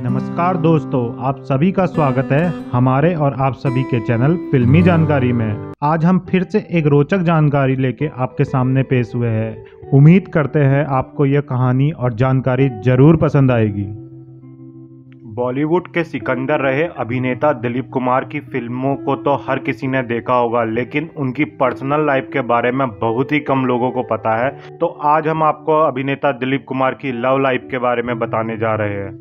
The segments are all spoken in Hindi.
नमस्कार दोस्तों, आप सभी का स्वागत है हमारे और आप सभी के चैनल फिल्मी जानकारी में। आज हम फिर से एक रोचक जानकारी लेके आपके सामने पेश हुए हैं। उम्मीद करते हैं आपको यह कहानी और जानकारी जरूर पसंद आएगी। बॉलीवुड के सिकंदर रहे अभिनेता दिलीप कुमार की फिल्मों को तो हर किसी ने देखा होगा, लेकिन उनकी पर्सनल लाइफ के बारे में बहुत ही कम लोगों को पता है। तो आज हम आपको अभिनेता दिलीप कुमार की लव लाइफ के बारे में बताने जा रहे हैं।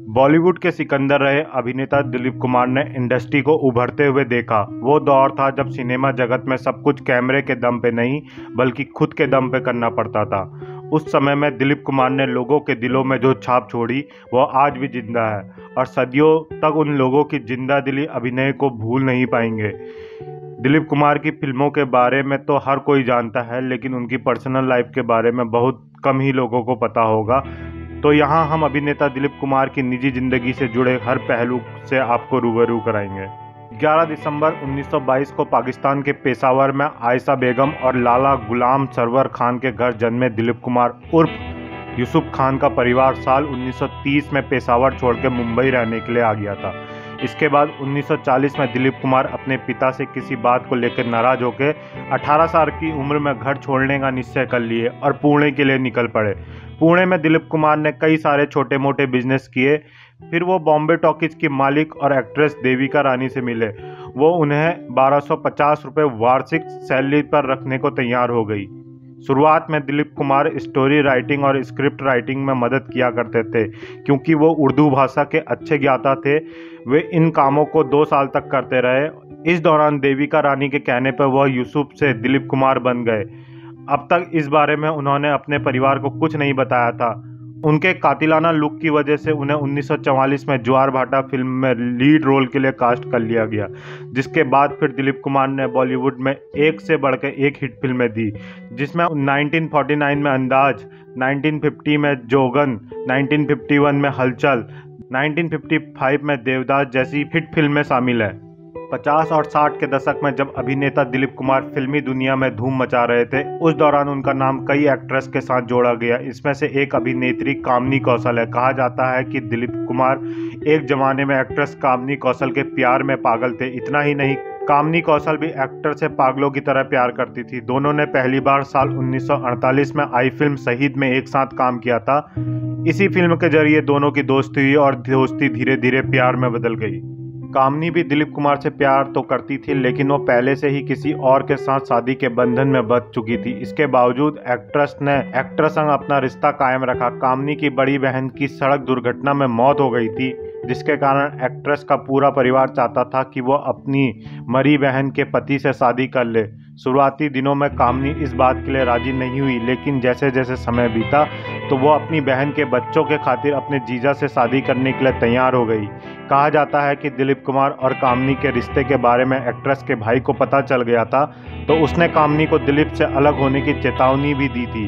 बॉलीवुड के सिकंदर रहे अभिनेता दिलीप कुमार ने इंडस्ट्री को उभरते हुए देखा। वो दौर था जब सिनेमा जगत में सब कुछ कैमरे के दम पे नहीं बल्कि खुद के दम पे करना पड़ता था। उस समय में दिलीप कुमार ने लोगों के दिलों में जो छाप छोड़ी वो आज भी जिंदा है और सदियों तक उन लोगों की जिंदा दिली अभिनय को भूल नहीं पाएंगे। दिलीप कुमार की फिल्मों के बारे में तो हर कोई जानता है, लेकिन उनकी पर्सनल लाइफ के बारे में बहुत कम ही लोगों को पता होगा। तो यहाँ हम अभिनेता दिलीप कुमार की निजी जिंदगी से जुड़े हर पहलू से आपको रूबरू कराएंगे। 11 दिसंबर 1922 को पाकिस्तान के पेशावर में आयशा बेगम और लाला गुलाम सरवर खान के घर जन्मे दिलीप कुमार उर्फ यूसुफ खान का परिवार साल 1930 में पेशावर छोड़ के मुंबई रहने के लिए आ गया था। इसके बाद 1940 में दिलीप कुमार अपने पिता से किसी बात को लेकर नाराज होकर 18 साल की उम्र में घर छोड़ने का निश्चय कर लिए और पुणे के लिए निकल पड़े। पुणे में दिलीप कुमार ने कई सारे छोटे मोटे बिजनेस किए। फिर वो बॉम्बे टॉकीज की मालिक और एक्ट्रेस देविका रानी से मिले। वो उन्हें 1250 रुपये वार्षिक सैलरी पर रखने को तैयार हो गई। शुरुआत में दिलीप कुमार स्टोरी राइटिंग और स्क्रिप्ट राइटिंग में मदद किया करते थे। क्योंकि वो उर्दू भाषा के अच्छे ज्ञाता थे, वे इन कामों को 2 साल तक करते रहे। इस दौरान देविका रानी के कहने पर वह यूसुफ से दिलीप कुमार बन गए। अब तक इस बारे में उन्होंने अपने परिवार को कुछ नहीं बताया था। उनके कातिलाना लुक की वजह से उन्हें 1944 में ज्वार भाटा फिल्म में लीड रोल के लिए कास्ट कर लिया गया, जिसके बाद फिर दिलीप कुमार ने बॉलीवुड में एक से बढ़कर एक हिट फिल्में दी, जिसमें 1949 में अंदाज, 1950 में जोगन, 1951 में हलचल, 1955 में देवदास जैसी हिट फिल्में शामिल हैं। 50 और 60 के दशक में जब अभिनेता दिलीप कुमार फिल्मी दुनिया में धूम मचा रहे थे, उस दौरान उनका नाम कई एक्ट्रेस के साथ जोड़ा गया। इसमें से एक अभिनेत्री कामिनी कौशल है। कहा जाता है कि दिलीप कुमार एक जमाने में एक्ट्रेस कामिनी कौशल के प्यार में पागल थे। इतना ही नहीं, कामिनी कौशल भी एक्टर से पागलों की तरह प्यार करती थी। दोनों ने पहली बार साल 1948 में आई फिल्म शहीद में एक साथ काम किया था। इसी फिल्म के जरिए दोनों की दोस्ती हुई और दोस्ती धीरे धीरे प्यार में बदल गई। कामिनी भी दिलीप कुमार से प्यार तो करती थी, लेकिन वो पहले से ही किसी और के साथ शादी के बंधन में बंध चुकी थी। इसके बावजूद एक्ट्रेस ने एक्टर संग अपना रिश्ता कायम रखा। कामिनी की बड़ी बहन की सड़क दुर्घटना में मौत हो गई थी, जिसके कारण एक्ट्रेस का पूरा परिवार चाहता था कि वो अपनी मरी बहन के पति से शादी कर ले। शुरुआती दिनों में कामिनी इस बात के लिए राजी नहीं हुई, लेकिन जैसे जैसे समय बीता तो वो अपनी बहन के बच्चों के खातिर अपने जीजा से शादी करने के लिए तैयार हो गई। कहा जाता है कि दिलीप कुमार और कामिनी के रिश्ते के बारे में एक्ट्रेस के भाई को पता चल गया था, तो उसने कामिनी को दिलीप से अलग होने की चेतावनी भी दी थी।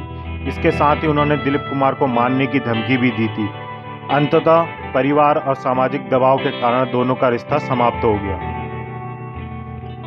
इसके साथ ही उन्होंने दिलीप कुमार को मारने की धमकी भी दी थी। अंततः परिवार और सामाजिक दबाव के कारण दोनों का रिश्ता समाप्त हो गया।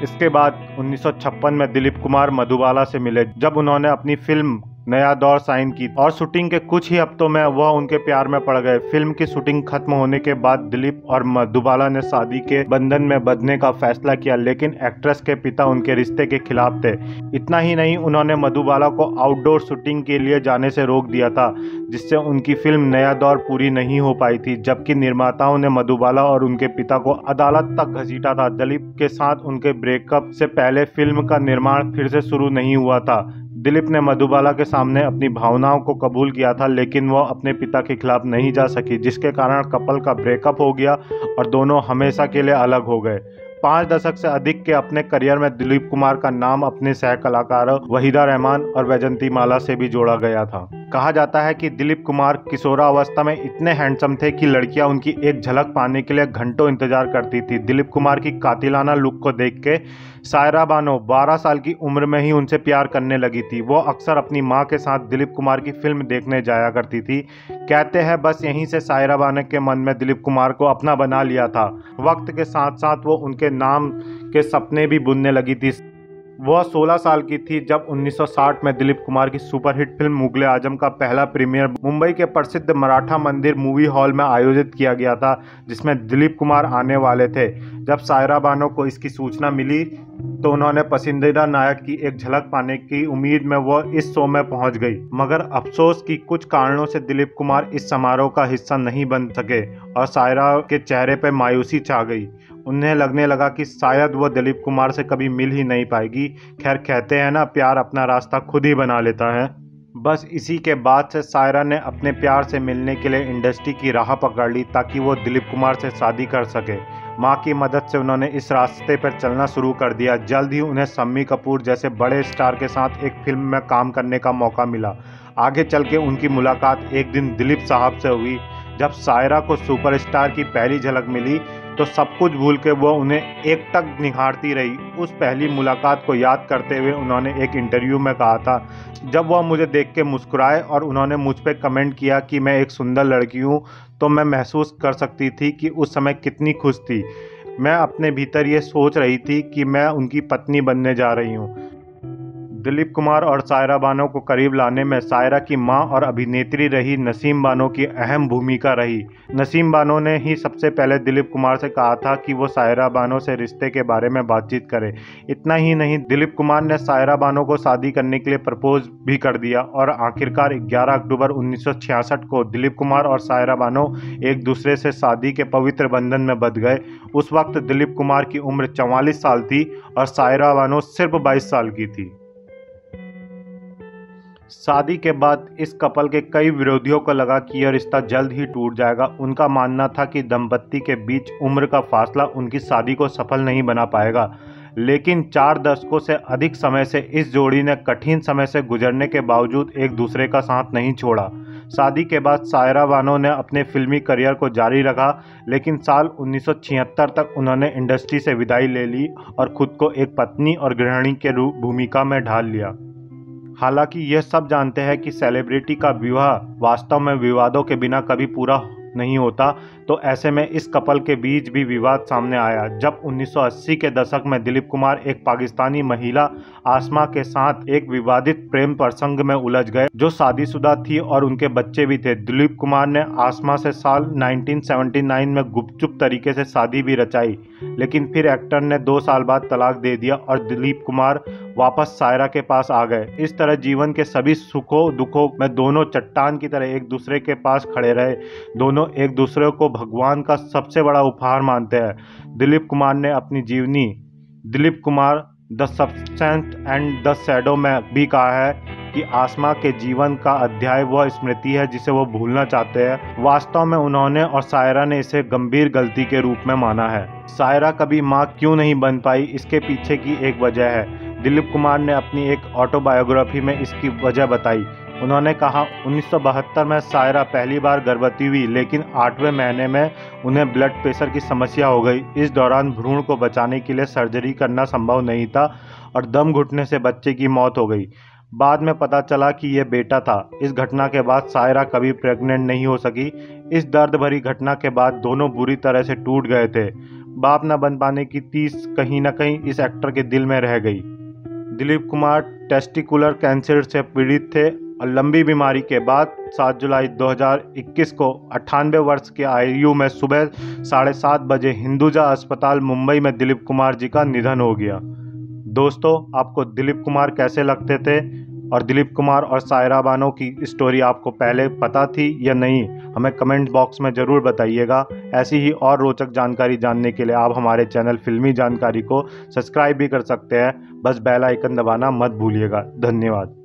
इसके बाद 1956 में दिलीप कुमार मधुबाला से मिले, जब उन्होंने अपनी फिल्म नया दौर साइन की और शूटिंग के कुछ ही हफ्तों में वह उनके प्यार में पड़ गए। फिल्म की शूटिंग खत्म होने के बाद दिलीप और मधुबाला ने शादी के बंधन में बंधने का फैसला किया, लेकिन एक्ट्रेस के पिता उनके रिश्ते के खिलाफ थे। इतना ही नहीं, उन्होंने मधुबाला को आउटडोर शूटिंग के लिए जाने से रोक दिया था, जिससे उनकी फिल्म नया दौर पूरी नहीं हो पाई थी। जबकि निर्माताओं ने मधुबाला और उनके पिता को अदालत तक घसीटा था। दिलीप के साथ उनके ब्रेकअप से पहले फिल्म का निर्माण फिर से शुरू नहीं हुआ था। दिलीप ने मधुबाला के सामने अपनी भावनाओं को कबूल किया था, लेकिन वह अपने पिता के खिलाफ नहीं जा सकी, जिसके कारण कपल का ब्रेकअप हो गया और दोनों हमेशा के लिए अलग हो गए। 5 दशक से अधिक के अपने करियर में दिलीप कुमार का नाम अपने सह कलाकारों वहीदा रहमान और वैजंती माला से भी जोड़ा गया था। कहा जाता है कि दिलीप कुमार किशोरावस्था में इतने हैंडसम थे कि लड़कियां उनकी एक झलक पाने के लिए घंटों इंतजार करती थी। दिलीप कुमार की कातिलाना लुक को देख के सायरा बानो 12 साल की उम्र में ही उनसे प्यार करने लगी थी। वो अक्सर अपनी मां के साथ दिलीप कुमार की फिल्म देखने जाया करती थी। कहते हैं बस यहीं से सायरा बानो के मन में दिलीप कुमार को अपना बना लिया था। वक्त के साथ साथ वो उनके नाम के सपने भी बुनने लगी थी। वह 16 साल की थी जब 1960 में दिलीप कुमार की सुपरहिट फिल्म मुगले आजम का पहला प्रीमियर मुंबई के प्रसिद्ध मराठा मंदिर मूवी हॉल में आयोजित किया गया था, जिसमें दिलीप कुमार आने वाले थे। जब सायरा बानो को इसकी सूचना मिली तो उन्होंने पसंदीदा नायक की एक झलक पाने की उम्मीद में वह इस शो में पहुंच गई, मगर अफसोस कि कुछ कारणों से दिलीप कुमार इस समारोह का हिस्सा नहीं बन सके और सायरा के चेहरे पर मायूसी छा गई। उन्हें लगने लगा कि शायद वह दिलीप कुमार से कभी मिल ही नहीं पाएगी। खैर, कहते हैं ना, प्यार अपना रास्ता खुद ही बना लेता है। बस इसी के बाद से सायरा ने अपने प्यार से मिलने के लिए इंडस्ट्री की राह पकड़ ली ताकि वो दिलीप कुमार से शादी कर सके। मां की मदद से उन्होंने इस रास्ते पर चलना शुरू कर दिया। जल्द ही उन्हें शम्मी कपूर जैसे बड़े स्टार के साथ एक फिल्म में काम करने का मौका मिला। आगे चल के उनकी मुलाकात एक दिन दिलीप साहब से हुई। जब सायरा को सुपरस्टार की पहली झलक मिली तो सब कुछ भूल के वो उन्हें एकटक निहारती रही। उस पहली मुलाकात को याद करते हुए उन्होंने एक इंटरव्यू में कहा था, जब वह मुझे देख के मुस्कुराए और उन्होंने मुझ पे कमेंट किया कि मैं एक सुंदर लड़की हूँ, तो मैं महसूस कर सकती थी कि उस समय कितनी खुश थी। मैं अपने भीतर ये सोच रही थी कि मैं उनकी पत्नी बनने जा रही हूँ। दिलीप कुमार और सायरा बानो को करीब लाने में सायरा की मां और अभिनेत्री रही नसीम बानो की अहम भूमिका रही। नसीम बानो ने ही सबसे पहले दिलीप कुमार से कहा था कि वो सायरा बानो से रिश्ते के बारे में बातचीत करे। इतना ही नहीं, दिलीप कुमार ने सायरा बानो को शादी करने के लिए प्रपोज भी कर दिया और आखिरकार 11 अक्टूबर 1966 को दिलीप कुमार और सायरा बानो एक दूसरे से शादी के पवित्र बंधन में बंध गए। उस वक्त दिलीप कुमार की उम्र 44 साल थी और सायरा बानो सिर्फ 22 साल की थी। शादी के बाद इस कपल के कई विरोधियों को लगा कि यह रिश्ता जल्द ही टूट जाएगा। उनका मानना था कि दंपत्ति के बीच उम्र का फासला उनकी शादी को सफल नहीं बना पाएगा। लेकिन 4 दशकों से अधिक समय से इस जोड़ी ने कठिन समय से गुजरने के बावजूद एक दूसरे का साथ नहीं छोड़ा। शादी के बाद सायरा बानो ने अपने फिल्मी करियर को जारी रखा, लेकिन साल 1976 तक उन्होंने इंडस्ट्री से विदाई ले ली और खुद को एक पत्नी और गृहिणी के रूप भूमिका में ढाल लिया। हालांकि यह सब जानते हैं कि सेलिब्रिटी का विवाह वास्तव में विवादों के बिना कभी पूरा नहीं होता, तो ऐसे में इस कपल के बीच भी विवाद सामने आया जब 1980 के दशक में दिलीप कुमार एक पाकिस्तानी महिला आसमा के साथ एक विवादित प्रेम प्रसंग में उलझ गए, जो शादीशुदा थी और उनके बच्चे भी थे। दिलीप कुमार ने आसमा से साल 1979 में गुपचुप तरीके से शादी भी रचाई, लेकिन फिर एक्टर ने 2 साल बाद तलाक दे दिया और दिलीप कुमार वापस सायरा के पास आ गए। इस तरह जीवन के सभी सुखों दुखों में दोनों चट्टान की तरह एक दूसरे के पास खड़े रहे। दोनों एक दूसरे को भगवान का सबसे बड़ा उपहार मानते हैं। दिलीप कुमार ने अपनी जीवनी Dilip Kumar the substance and the shadow में भी कहा है कि आसमा के जीवन का अध्याय वह स्मृति है जिसे वो भूलना चाहते हैं। वास्तव में उन्होंने और सायरा ने इसे गंभीर गलती के रूप में माना है। सायरा कभी मां क्यों नहीं बन पाई, इसके पीछे की एक वजह है। दिलीप कुमार ने अपनी एक ऑटोबायोग्राफी में इसकी वजह बताई। उन्होंने कहा, 1972 में सायरा पहली बार गर्भवती हुई, लेकिन 8वें महीने में उन्हें ब्लड प्रेशर की समस्या हो गई। इस दौरान भ्रूण को बचाने के लिए सर्जरी करना संभव नहीं था और दम घुटने से बच्चे की मौत हो गई। बाद में पता चला कि यह बेटा था। इस घटना के बाद सायरा कभी प्रेग्नेंट नहीं हो सकी। इस दर्द भरी घटना के बाद दोनों बुरी तरह से टूट गए थे। बाप न बन पाने की तीस कहीं न कहीं इस एक्टर के दिल में रह गई। दिलीप कुमार टेस्टिकुलर कैंसर से पीड़ित थे और लंबी बीमारी के बाद 7 जुलाई 2021 को 98 वर्ष की आयु में सुबह 7:30 बजे हिंदुजा अस्पताल मुंबई में दिलीप कुमार जी का निधन हो गया। दोस्तों, आपको दिलीप कुमार कैसे लगते थे और दिलीप कुमार और सायरा बानो की स्टोरी आपको पहले पता थी या नहीं, हमें कमेंट बॉक्स में ज़रूर बताइएगा। ऐसी ही और रोचक जानकारी जानने के लिए आप हमारे चैनल फिल्मी जानकारी को सब्सक्राइब भी कर सकते हैं। बस बेल आइकन दबाना मत भूलिएगा। धन्यवाद।